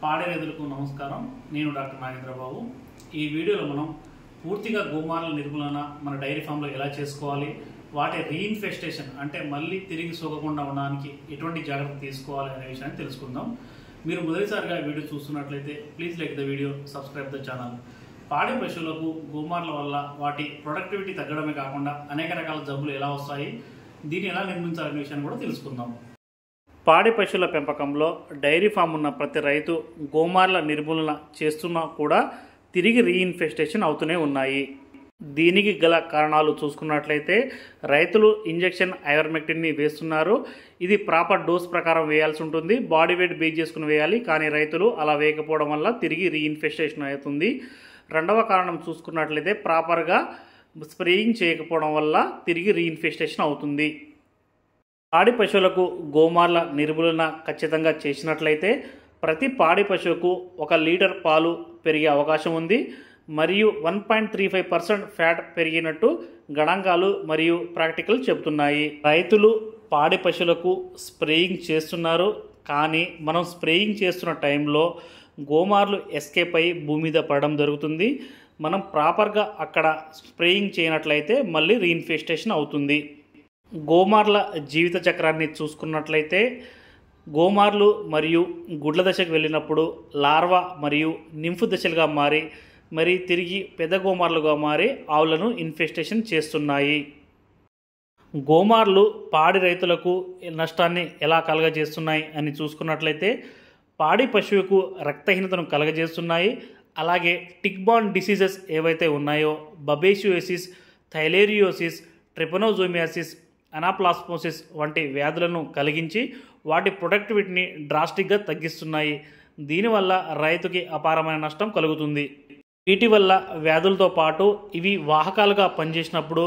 పాడే రైతులకు నమస్కారం. నేను డాక్టర్ నాగేంద్రబాబు. ఈ వీడియోలో మనం పూర్తిగా గోమార్ల నిర్మూలన మన డైరీ ఫామ్లో ఎలా చేసుకోవాలి, వాటి రీఇన్ఫెస్టేషన్ అంటే మళ్ళీ తిరిగి సోకకుండా ఉండడానికి ఎటువంటి జాగ్రత్త తీసుకోవాలి అనే విషయాన్ని తెలుసుకుందాం. మీరు మొదటిసారిగా వీడియో చూస్తున్నట్లయితే please like the video, subscribe the channel. పాడి పశువులకు గోమార్ల వల్ల వాటి ప్రొడక్టివిటీ తగ్గడమే కాకుండా అనేక రకాల జబ్బులు ఎలా వస్తాయి, దీన్ని ఎలా నిర్మించాలనే విషయాన్ని కూడా తెలుసుకుందాం. పాడి పశువుల పెంపకంలో డైరీ ఫామ్ ఉన్న ప్రతి రైతు గోమార్ల నిర్మూలన చేస్తున్నా కూడా తిరిగి రీఇన్ఫెస్టేషన్ అవుతూనే ఉన్నాయి. దీనికి గల కారణాలు చూసుకున్నట్లయితే రైతులు ఇంజెక్షన్ ఐవర్మెక్టిన్ని వేస్తున్నారు. ఇది ప్రాపర్ డోస్ ప్రకారం వేయాల్సి ఉంటుంది. బాడీ వెయిట్ బేస్ చేసుకుని వేయాలి, కానీ రైతులు అలా వేయకపోవడం వల్ల తిరిగి రీఇన్ఫెస్టేషన్ అవుతుంది. రెండవ కారణం చూసుకున్నట్లయితే ప్రాపర్గా స్ప్రేయింగ్ చేయకపోవడం వల్ల తిరిగి రీఇన్ఫెస్టేషన్ అవుతుంది. పాడి పశువులకు గోమార్ల నిర్మూలన ఖచ్చితంగా చేసినట్లయితే ప్రతి పాడి పశువుకు 1 లీటర్ పాలు పెరిగే అవకాశం ఉంది. మరియు 1.35% ఫ్యాట్ పెరిగినట్టు గణాంకాలు మరియు ప్రాక్టికల్ చెబుతున్నాయి. రైతులు పాడి పశువులకు స్ప్రేయింగ్ చేస్తున్నారు, కానీ మనం స్ప్రేయింగ్ చేస్తున్న టైంలో గోమార్లు ఎస్కేప్ అయి భూమి మీద పడడం జరుగుతుంది. మనం ప్రాపర్గా అక్కడ స్ప్రేయింగ్ చేయనట్లయితే మళ్ళీ రీఇన్ఫెస్టేషన్ అవుతుంది. గోమార్ల జీవిత చక్రాన్ని చూసుకున్నట్లయితే గోమార్లు మరియు గుడ్ల దశకు వెళ్ళినప్పుడు లార్వా మరియు నింఫు దశలుగా మారి మరి తిరిగి పెద్ద గోమార్లుగా మారి ఆవులను ఇన్ఫెస్టేషన్ చేస్తున్నాయి. గోమార్లు పాడి రైతులకు నష్టాన్ని ఎలా కలగజేస్తున్నాయి అని చూసుకున్నట్లయితే పాడి పశువుకు రక్తహీనతను కలగజేస్తున్నాయి. అలాగే టిక్ బార్న్ డిసీజెస్ ఏవైతే ఉన్నాయో బబేషియోసిస్, థైలేరియోసిస్, ట్రిపనోజోమియాసిస్, అనాప్లాస్మోసిస్ వంటి వ్యాధులను కలిగించి వాటి ప్రొడక్టివిటీని డ్రాస్టిక్గా తగ్గిస్తున్నాయి. దీనివల్ల రైతుకి అపారమైన నష్టం కలుగుతుంది. వీటి వల్ల వ్యాధులతో పాటు ఇవి వాహకాలుగా పనిచేసినప్పుడు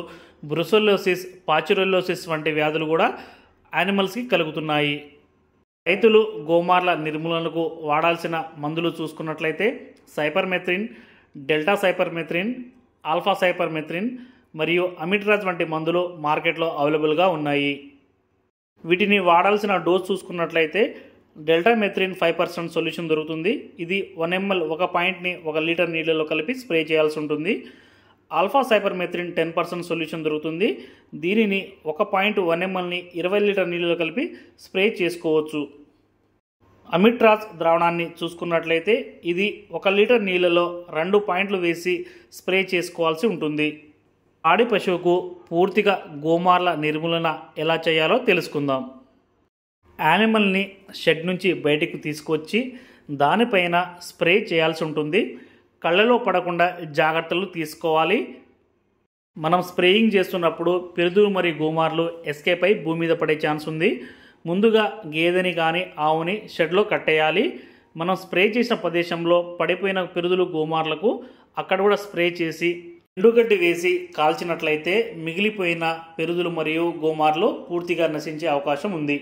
బ్రుసెల్లోసిస్, పాచురెల్లోసిస్ వంటి వ్యాధులు కూడా యానిమల్స్కి కలుగుతున్నాయి. రైతులు గోమార్ల నిర్మూలనకు వాడాల్సిన మందులు చూసుకున్నట్లయితే cypermethrin, delta cypermethrin, alpha cypermethrin మరియు అమిట్రాజ్ వంటి మందులు మార్కెట్లో అవైలబుల్గా ఉన్నాయి. వీటిని వాడాల్సిన డోస్ చూసుకున్నట్లయితే డెల్టామెథ్రిన్ 5% సొల్యూషన్ దొరుకుతుంది. ఇది 1 ml 1 పాయింట్ని 1 లీటర్ నీళ్ళలో కలిపి స్ప్రే చేయాల్సి ఉంటుంది. ఆల్ఫా సైపర్మెథ్రిన్ 10% సొల్యూషన్ దొరుకుతుంది. దీనిని 1.1 mlని 20 లీటర్ నీళ్ళలో కలిపి స్ప్రే చేసుకోవచ్చు. అమిట్రాజ్ ద్రావణాన్ని చూసుకున్నట్లయితే ఇది 1 లీటర్ నీళ్ళలో 2 పాయింట్లు వేసి స్ప్రే చేసుకోవాల్సి ఉంటుంది. పాడి పశువుకు పూర్తిగా గోమార్ల నిర్మూలన ఎలా చేయాలో తెలుసుకుందాం. యానిమల్ని షెడ్ నుంచి బయటకు తీసుకొచ్చి దానిపైన స్ప్రే చేయాల్సి ఉంటుంది. కళ్ళలో పడకుండా జాగ్రత్తలు తీసుకోవాలి. మనం స్ప్రేయింగ్ చేస్తున్నప్పుడు పిరుదులు మరియు గోమార్లు ఎస్కేప్ అయి భూమి మీద పడే ఛాన్స్ ఉంది. ముందుగా గేదెని కానీ ఆవుని షెడ్లో కట్టేయాలి. మనం స్ప్రే చేసిన ప్రదేశంలో పడిపోయిన పిరుదులు గోమార్లకు అక్కడ కూడా స్ప్రే చేసి ఎండుగడ్డి వేసి కాల్చినట్లయితే మిగిలిపోయిన పెరుదులు మరియు గోమార్లు పూర్తిగా నశించే అవకాశం ఉంది.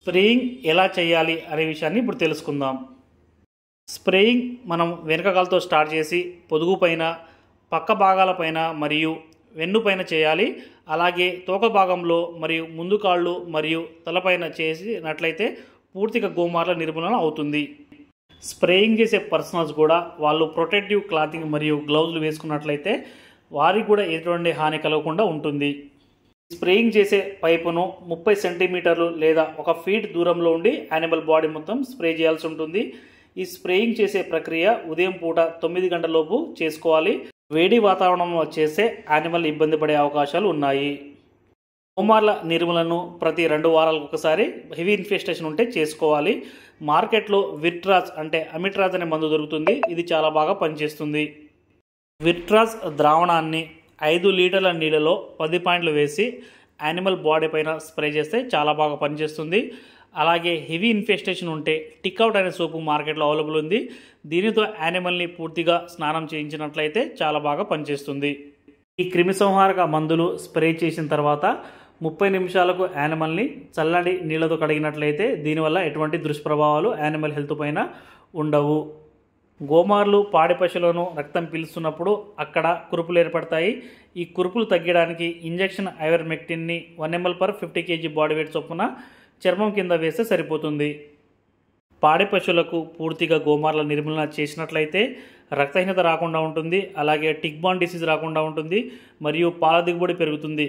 స్ప్రేయింగ్ ఎలా చేయాలి అనే విషయాన్ని ఇప్పుడు తెలుసుకుందాం. స్ప్రేయింగ్ మనం వెనుకకాలతో స్టార్ట్ చేసి పొదుగు పైన, పక్క భాగాలపైన మరియు వెన్నుపైన చేయాలి. అలాగే తోక భాగంలో మరియు ముందు కాళ్ళు మరియు తలపైన చేసినట్లయితే పూర్తిగా గోమార్ల నిర్మూలన అవుతుంది. స్ప్రేయింగ్ చేసే పర్సనల్స్ కూడా వాళ్ళు ప్రొటెక్టివ్ క్లాతింగ్ మరియు గ్లౌజులు వేసుకున్నట్లయితే వారికి కూడా ఎటువంటి హాని కలగకుండా ఉంటుంది. స్ప్రేయింగ్ చేసే పైపును 30 సెంటీమీటర్లు లేదా 1 ఫీట్ దూరంలో ఉండి యానిమల్ బాడీ మొత్తం స్ప్రే చేయాల్సి ఉంటుంది. ఈ స్ప్రేయింగ్ చేసే ప్రక్రియ ఉదయం పూట 9 గంటలలోపు చేసుకోవాలి. వేడి వాతావరణంలో చేస్తే యానిమల్ ఇబ్బంది పడే అవకాశాలు ఉన్నాయి. గోమార్ల నిర్మూలనను ప్రతి 2 వారాలకు ఒకసారి హెవీ ఇన్ఫెస్టేషన్ ఉంటే చేసుకోవాలి. మార్కెట్లో విర్ట్రాజ్ అంటే అమిట్రాజ్ అనే మందు దొరుకుతుంది. ఇది చాలా బాగా పనిచేస్తుంది. విర్ట్రాజ్ ద్రావణాన్ని 5 లీటర్ల నీళ్ళలో 10 పాయింట్లు వేసి యానిమల్ బాడీ పైన స్ప్రే చేస్తే చాలా బాగా పనిచేస్తుంది. అలాగే హెవీ ఇన్ఫెస్టేషన్ ఉంటే టిక్అవుట్ అనే సోపు మార్కెట్లో అవైలబుల్ ఉంది. దీనితో యానిమల్ని పూర్తిగా స్నానం చేయించినట్లయితే చాలా బాగా పనిచేస్తుంది. ఈ క్రిమిసంహారక మందులు స్ప్రే చేసిన తర్వాత 30 నిమిషాలకు యానిమల్ని చల్లటి నీళ్ళతో కడిగినట్లయితే దీనివల్ల ఎటువంటి దుష్ప్రభావాలు యానిమల్ హెల్త్ పైన ఉండవు. గోమార్లు పాడి పశువులను రక్తం పీలుస్తున్నప్పుడు అక్కడ కురుపులు ఏర్పడతాయి. ఈ కురుపులు తగ్గడానికి ఇంజెక్షన్ ఐవర్మెక్టిన్ని 1 ml/50 kg బాడీ వెయిట్ చొప్పున చర్మం కింద వేస్తే సరిపోతుంది. పాడి పశువులకు పూర్తిగా గోమార్ల నిర్మూలన చేసినట్లయితే రక్తహీనత రాకుండా ఉంటుంది, అలాగే టిక్ బార్న్ డిసీజ్ రాకుండా ఉంటుంది మరియు పాల దిగుబడి పెరుగుతుంది.